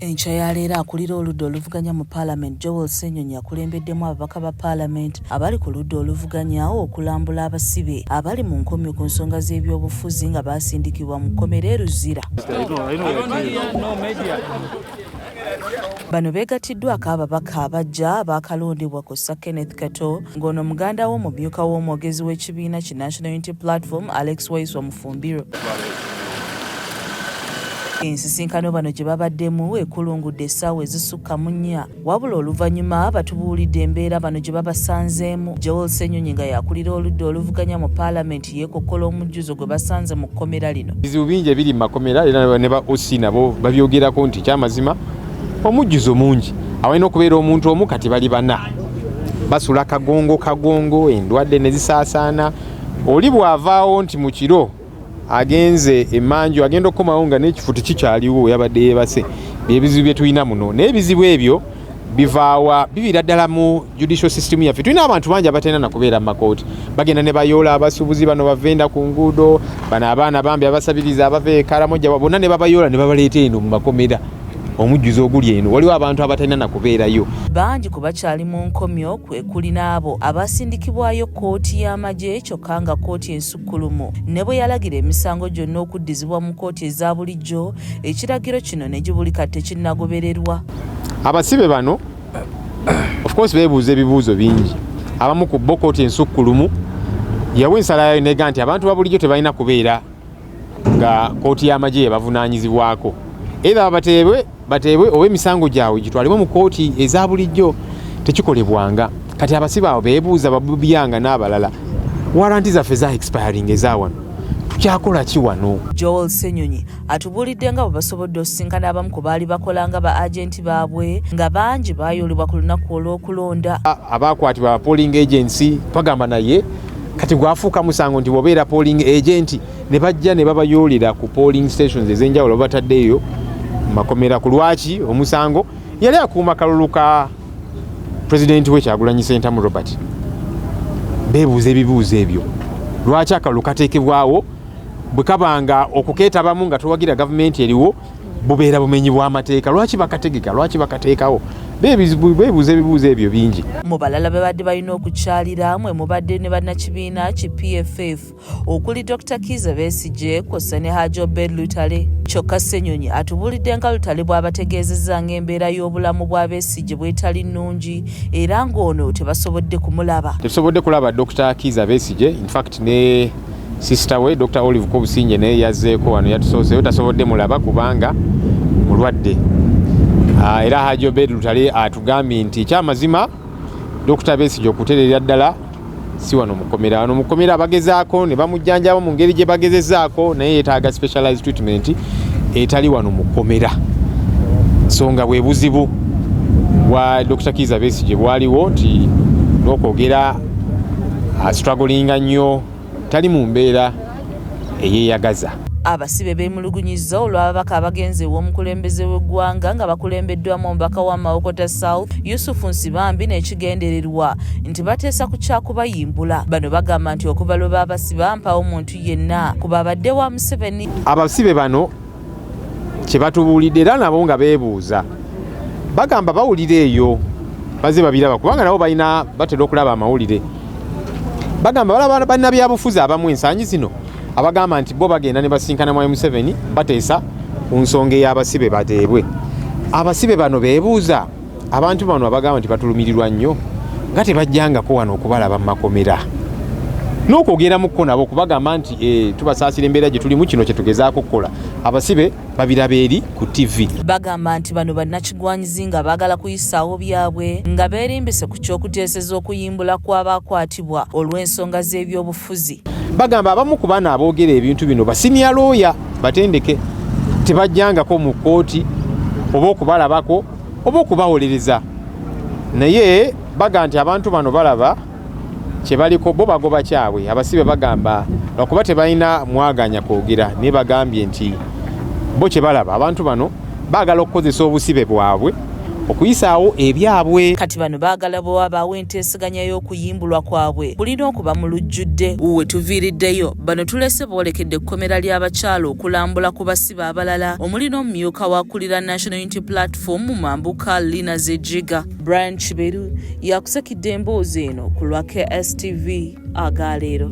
Enkya ya leero akulira oludda oluvuganya mu Parliament Joel Ssenyonyi akulembeddemu ababaka ba Parliament abali ku ludda oluvuganyawo okulambula abasibe abali mu nkomyo ku nsonga z'ebyobufuzi nga baasindikibwa mu kkomera e Luzira. Bano beegattiddwako ababaka abajja baakalondebwa ku Kenneth Kato ng'ono muganda w'omumyuka w'omwogezi w'ekibiina ki National Unity Platform Alex Waiswa Mufumbiro. Ensisinkano bano gye babaddemu ekulungudde essaawa ezisukka mu 4 wabula oluvannyuma batubuulidde embeera bano gye babasanzeemu. Joel Ssenyonyi nga yakulira oludda oluvuganya mu Paalamenti yeekokkola omujjuzo gwe basanze mu kkomera lino. Ebizibu bingi ebiri mu makomera era ne ba OC nabo babyogerako nti kyamazima omujjuzo mungi awalina okubeera omuntu omu kati bali bana basula kagongo endwadde ne zisaasaana oli bw'avaawo nti mu kiro agenze emanju agenda okukomawo nga n'ekifuti kikyaliwo yabadde yeebase byebizibu bye tulina muno naye ebizibu ebyo bivaawa bibira ddala mu judicial system yaffe. Tulina abantu bangi abatalina na kubeera mu makooti bagenda ne bayoola abasuubuzi bano bavenda ku nguudo bano abaana bambi abasabiriza abava e Karamoja bonna ne babayoola ne babaleeta eno mu makomera omujjuzo oguli eno waliwo abantu abatalina na kubeerayo. Bangi ku bakyali mu nkomyo kwe kuli n'abo abasindikibwayo kkooti y'amagye kyokka nga kkooti ensukkulumu ne bwe yalagira emisango gyonna okuddizibwa mu kkooti eza bulijjo ekiragiro kino ne gibulika tekinnagobererwa. Abasibe bano of course beebuuza ebibuuzo bingi abamu ku bo kkooti ensukkulumu yawa ensala yayo nega nti abantu ba bulijjo tebalina kubeera nga kkooti y'amagye yebavunaanyizibwako era bateebwe oba emisango gyabwe gitwalibwe mu kkooti eza bulijjo tekikolebwanga. Kati abasibe abo beebuuza babubyanga n'abalala waranti zaffe za expiring ezawano kyakola ki wano. Joel Ssenyonyi atubuulidde nga bwe basobodde osisinkana abamu ku baali bakolanga ba agenti baabwe nga bangi baayoolebwa ku lunaku olw'okulonda. Abaakwatibwa polling agency twagamba naye kati gwafuuka musango nti bw'obeera polling agent ne bajja ne babayoolera ku polling stations ez'enjawulo bataddeeyo makomera ku lwaki omusango yali akuuma kalulu ka pulezidenti we Kyagulanyi Ssentamu Robert. Beebuuza ebibuuzo ebyo lwaki akalulu kateekebwawo bwe kabanga okukeetabamu nga towagira gavumenti eriwo bubeera bumenyi bw'amateeka lwaki bakategeka lwaki bakateekawo. Beebuuza ebibuuzo ebyo bingi. Mu balala babadde balina okukyalira mwe mubadde ne bannakibiina ki PFF okuli Dr. Kizza Besigye kw'ossa ne Hajji Obed Lutale. Kyokka Ssenyonyi atubuulidde nga Lutale bw'abategeezezza ng'embeera y'obulamu bwa Besigye bwetali nnungi era ng'ono tebasobodde kumulaba. Tetusobodde kulaba Dr. Kizza Besigye, in fact ne sister we Dr. Olive Kobusinje naye yazzeeko wano yatusooseyo tasobodde mulaba kubanga mulwadde. Era Hajji Obed Lutale atugambye nti kyamazima Dr. Besigye okutereera ddala si wano mukomera. Wano mukomera bagezaako ne bamujjanjaba mu ngeri gye bagezezzaako naye yeetaaga specialized treatment etali wano mukomera. Nsonga bwe buzibu bwa Dr. Kizza Besigye bwaliwo nti n'okwogera strugglinga nnyo tali mu mbeera eyeeyagaza. Abasibe beemulugunyizza olw'ababaka abagenze ew'omukulembeze w'eggwanga nga bakulembeddwamu omubaka wa Mawokota South Yusufu Nsibambi n'ekigendererwa nti bateesa ku kyakubayimbula. Bano bagamba nti okuva lwe baabasiba mpawo omuntu yenna ku babadde wa Museveni. Abasibe bano kye batubuulidde era nabo nga beebuuza bagamba bawulira eyo baze babiraba kubanga nabo balina batera okulaba amawulire. Bagamba balaba bannabyabufuzi abamu ensangi zino abagamba nti bo bagenda ne basinkana mu Museveni bateesa ku nsonga ey'abasibe bateebwe. Abasibe bano beebuuza abantu bano abagamba nti batulumirirwa nnyo nga tebajjangako wano okubalaba mu makomera n'okwogeramuko nabo kubagamba nti tubasaasira embeera gye tulimu kino kye tugezaako okukola. Abasibe babiraba eri ku TV. Bagamba nti bano bannakigwanyizi nga baagala kuyisaawo byabwe nga beerimbise ku ky'okuteeseza okuyimbula kw'abaakwatibwa olw'ensonga z'ebyobufuzi. Bagamba abamu ku baana aboogera ebintu bino basiniya looya batendeke tebajjangako mu kkooti oba okubalabako oba okubawolereza naye baga nti abantu bano balaba kye baliko bo bagoba kyabwe. Abasibe bagamba lwakuba tebalina mwaganya kwogera naye bagambye nti bo kye balaba abantu bano baagala okukozesa obusibe bwabwe okuyisaawo ebyabwe. Kati bano baagala bwe wabaawo enteeseganya y'okuyimbulwa kwabwe bulina okuba mu lujjudde. We tuviiriddeyo bano tulese boolekedde ekkomera ly'abakyala okulambula ku basibe abalala omuli n'omumyuka w'akulira National Unity Platform mu Mambuka Lina Zejiga. Brian Kiberu yakusekidde emboozi eno ku lwa KSTV agaaleero.